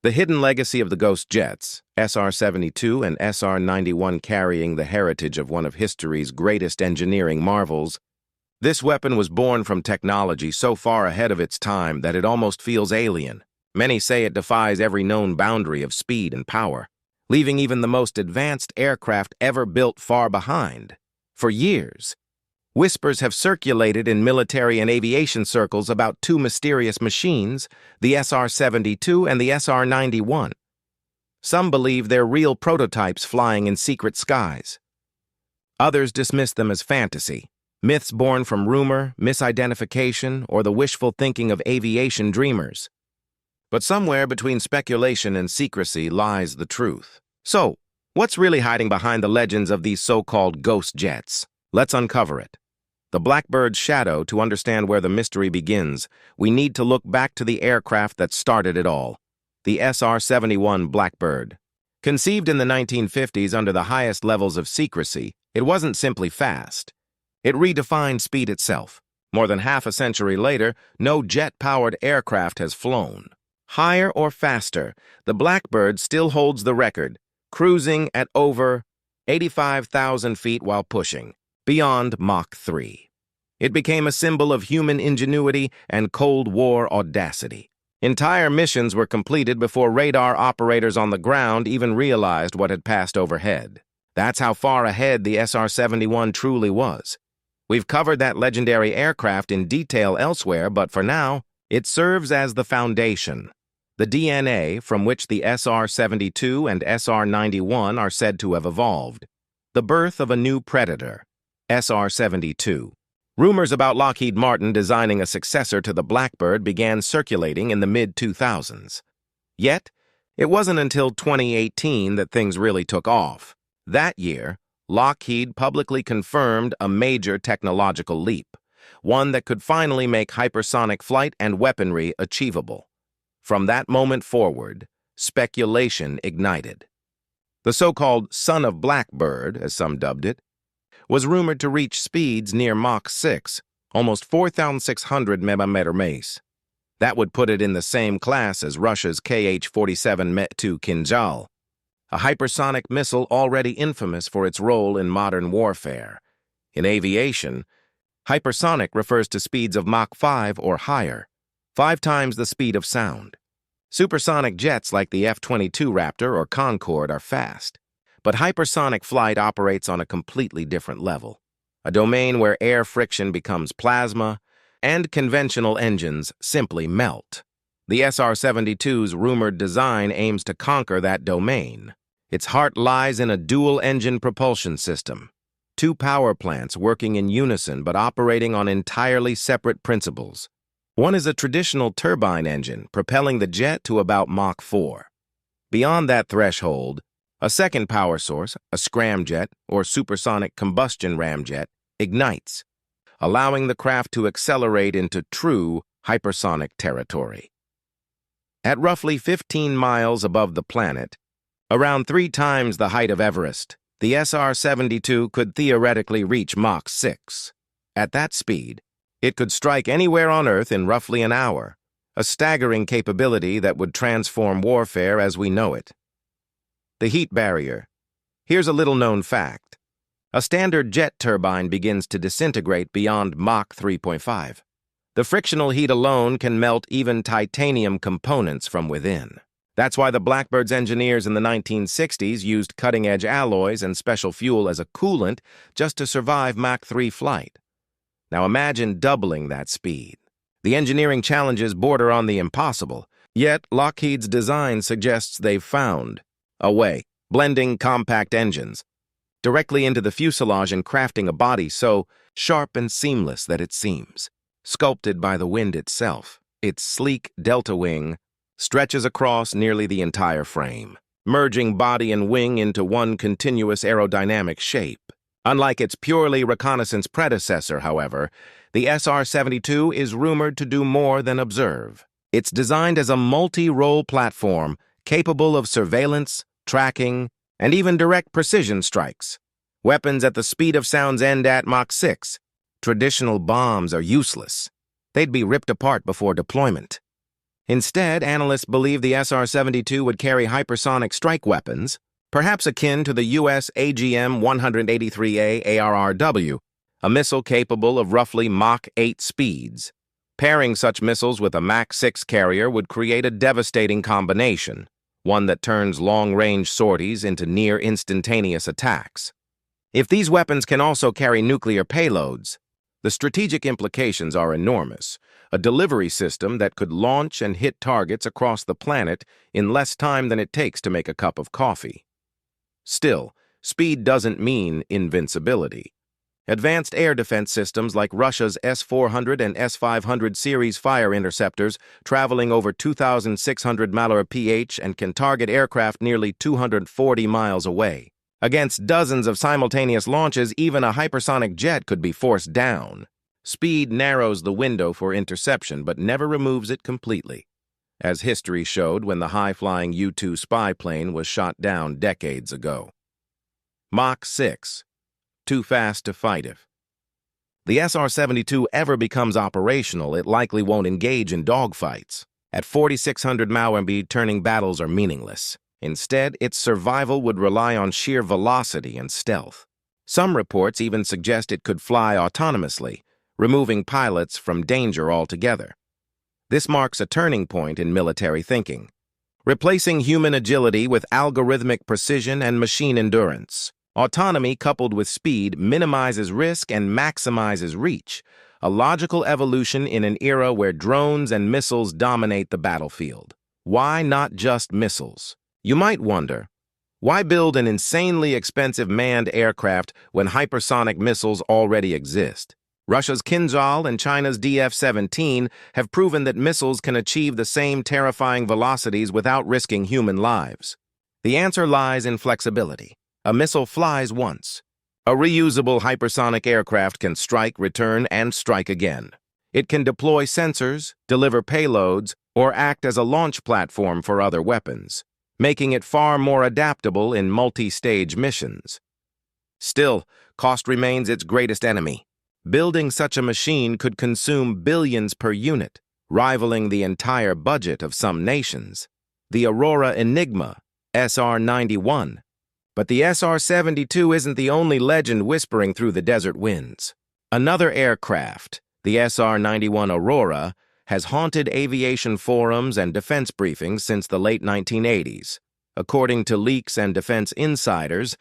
The hidden legacy of the Ghost jets, SR-72 and SR-91 carrying the heritage of one of history's greatest engineering marvels. This weapon was born from technology so far ahead of its time that it almost feels alien. Many say it defies every known boundary of speed and power, leaving even the most advanced aircraft ever built far behind. For years, whispers have circulated in military and aviation circles about two mysterious machines, the SR-72 and the SR-91. Some believe they're real prototypes flying in secret skies. Others dismiss them as fantasy, myths born from rumor, misidentification, or the wishful thinking of aviation dreamers. But somewhere between speculation and secrecy lies the truth. So, what's really hiding behind the legends of these so-called ghost jets? Let's uncover it. The Blackbird's shadow. To understand where the mystery begins, we need to look back to the aircraft that started it all, the SR-71 Blackbird. Conceived in the 1950s under the highest levels of secrecy, it wasn't simply fast. It redefined speed itself. More than half a century later, no jet-powered aircraft has flown higher or faster. The Blackbird still holds the record, cruising at over 85,000 feet while pushing beyond Mach 3. It became a symbol of human ingenuity and Cold War audacity. Entire missions were completed before radar operators on the ground even realized what had passed overhead. That's how far ahead the SR-71 truly was. We've covered that legendary aircraft in detail elsewhere, but for now, it serves as the foundation, the DNA from which the SR-72 and SR-91 are said to have evolved. The birth of a new predator, SR-72. Rumors about Lockheed Martin designing a successor to the Blackbird began circulating in the mid-2000s. Yet, it wasn't until 2018 that things really took off. That year, Lockheed publicly confirmed a major technological leap, one that could finally make hypersonic flight and weaponry achievable. From that moment forward, speculation ignited. The so-called Son of Blackbird, as some dubbed it, was rumored to reach speeds near Mach 6, almost 4,600 mph. That would put it in the same class as Russia's Kh-47 Met-2 Kinzhal, a hypersonic missile already infamous for its role in modern warfare. In aviation, hypersonic refers to speeds of Mach 5 or higher, 5 times the speed of sound. Supersonic jets like the F-22 Raptor or Concorde are fast, but hypersonic flight operates on a completely different level, a domain where air friction becomes plasma and conventional engines simply melt. The SR-72's rumored design aims to conquer that domain. Its heart lies in a dual-engine propulsion system, 2 power plants working in unison but operating on entirely separate principles. One is a traditional turbine engine, propelling the jet to about Mach 4. Beyond that threshold, a second power source, a scramjet or supersonic combustion ramjet, ignites, allowing the craft to accelerate into true hypersonic territory. At roughly 15 miles above the planet, around 3 times the height of Everest, the SR-72 could theoretically reach Mach 6. At that speed, it could strike anywhere on Earth in roughly an hour, a staggering capability that would transform warfare as we know it. The heat barrier. Here's a little-known fact. A standard jet turbine begins to disintegrate beyond Mach 3.5. The frictional heat alone can melt even titanium components from within. That's why the Blackbird's engineers in the 1960s used cutting-edge alloys and special fuel as a coolant just to survive Mach 3 flight. Now imagine doubling that speed. The engineering challenges border on the impossible, yet Lockheed's design suggests they've found a way, blending compact engines directly into the fuselage and crafting a body so sharp and seamless that it seems sculpted by the wind itself. Its sleek delta wing stretches across nearly the entire frame, merging body and wing into one continuous aerodynamic shape. Unlike its purely reconnaissance predecessor, however, the SR-72 is rumored to do more than observe. It's designed as a multi-role platform capable of surveillance, tracking, and even direct precision strikes. Weapons at the speed of sound's end at Mach 6. Traditional bombs are useless. They'd be ripped apart before deployment. Instead, analysts believe the SR-72 would carry hypersonic strike weapons, perhaps akin to the U.S. AGM-183A ARRW, a missile capable of roughly Mach 8 speeds. Pairing such missiles with a Mach 6 carrier would create a devastating combination, one that turns long-range sorties into near-instantaneous attacks. If these weapons can also carry nuclear payloads, the strategic implications are enormous. A delivery system that could launch and hit targets across the planet in less time than it takes to make a cup of coffee. Still, speed doesn't mean invincibility. Advanced air defense systems like Russia's S-400 and S-500 series fire interceptors, traveling over 2,600 mph and can target aircraft nearly 240 miles away. Against dozens of simultaneous launches, even a hypersonic jet could be forced down. Speed narrows the window for interception, but never removes it completely, as history showed when the high-flying U-2 spy plane was shot down decades ago. Mach 6. Too fast to fight. If the SR-72 ever becomes operational, it likely won't engage in dogfights. At 4,600 mph, turning battles are meaningless. Instead, its survival would rely on sheer velocity and stealth. Some reports even suggest it could fly autonomously, removing pilots from danger altogether. This marks a turning point in military thinking, replacing human agility with algorithmic precision and machine endurance. Autonomy coupled with speed minimizes risk and maximizes reach, a logical evolution in an era where drones and missiles dominate the battlefield. Why not just missiles? You might wonder, why build an insanely expensive manned aircraft when hypersonic missiles already exist? Russia's Kinzhal and China's DF-17 have proven that missiles can achieve the same terrifying velocities without risking human lives. The answer lies in flexibility. A missile flies once. A reusable hypersonic aircraft can strike, return, and strike again. It can deploy sensors, deliver payloads, or act as a launch platform for other weapons, making it far more adaptable in multi-stage missions. Still, cost remains its greatest enemy. Building such a machine could consume billions per unit, rivaling the entire budget of some nations. The Aurora Enigma, SR-91. But the SR-72 isn't the only legend whispering through the desert winds. Another aircraft, the SR-91 Aurora, has haunted aviation forums and defense briefings since the late 1980s. According to leaks and defense insiders,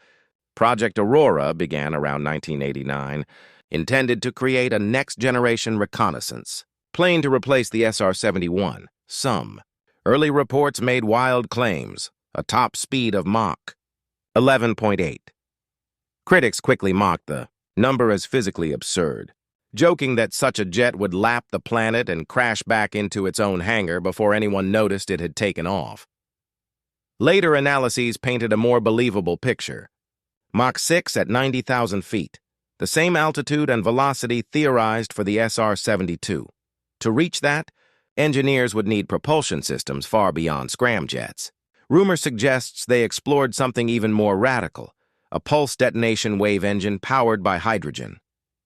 Project Aurora began around 1989, intended to create a next-generation reconnaissance plane to replace the SR-71. Some early reports made wild claims, a top speed of Mach 11.8. Critics quickly mocked the number as physically absurd, joking that such a jet would lap the planet and crash back into its own hangar before anyone noticed it had taken off. Later analyses painted a more believable picture. Mach 6 at 90,000 feet, the same altitude and velocity theorized for the SR-72. To reach that, engineers would need propulsion systems far beyond scramjets. Rumor suggests they explored something even more radical, a pulse detonation wave engine powered by hydrogen.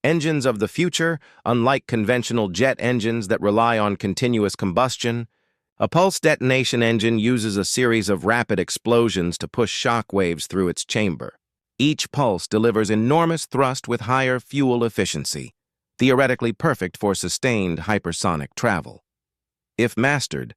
Engines of the future, unlike conventional jet engines that rely on continuous combustion, a pulse detonation engine uses a series of rapid explosions to push shock waves through its chamber. Each pulse delivers enormous thrust with higher fuel efficiency, theoretically perfect for sustained hypersonic travel. If mastered,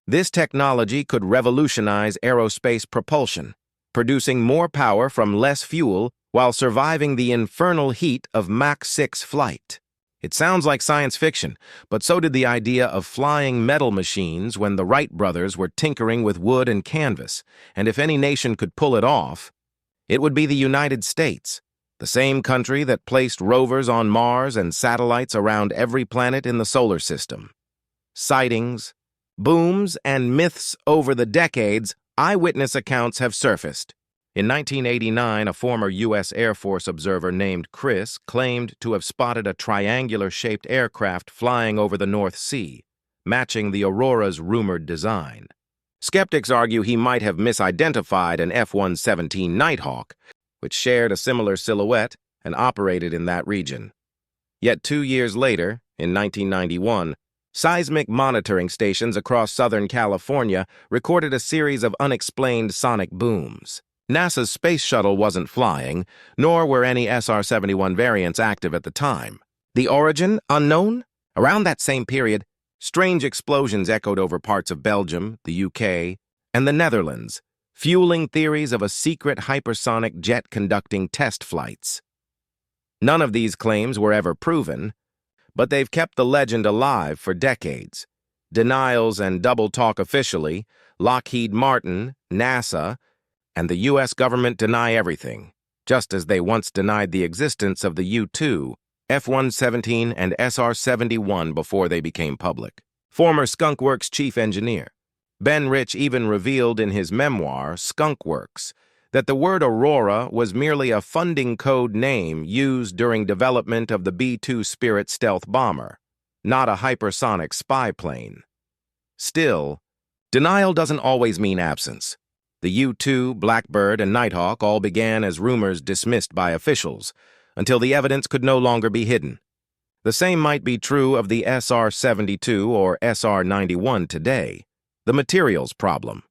this technology could revolutionize aerospace propulsion, producing more power from less fuel while surviving the infernal heat of Mach 6 flight. It sounds like science fiction, but so did the idea of flying metal machines when the Wright brothers were tinkering with wood and canvas, and if any nation could pull it off, it would be the United States, the same country that placed rovers on Mars and satellites around every planet in the solar system. Sightings, booms, and myths over the decades, eyewitness accounts have surfaced. In 1989, a former U.S. Air Force observer named Chris claimed to have spotted a triangular-shaped aircraft flying over the North Sea, matching the Aurora's rumored design. Skeptics argue he might have misidentified an F-117 Nighthawk, which shared a similar silhouette and operated in that region. Yet 2 years later, in 1991, Seismic monitoring stations across Southern California recorded a series of unexplained sonic booms. NASA's space shuttle wasn't flying, nor were any SR-71 variants active at the time. The origin, unknown? Around that same period, strange explosions echoed over parts of Belgium, the UK, and the Netherlands, fueling theories of a secret hypersonic jet conducting test flights. None of these claims were ever proven, but they've kept the legend alive for decades. Denials and double talk officially, Lockheed Martin, NASA, and the U.S. government deny everything, just as they once denied the existence of the U-2, F-117, and SR-71 before they became public. Former Skunk Works chief engineer Ben Rich even revealed in his memoir, Skunk Works, that the word Aurora was merely a funding code name used during development of the B-2 Spirit stealth bomber, not a hypersonic spy plane. Still, denial doesn't always mean absence. The U-2, Blackbird, and Nighthawk all began as rumors dismissed by officials, until the evidence could no longer be hidden. The same might be true of the SR-72 or SR-91 today. The materials problem.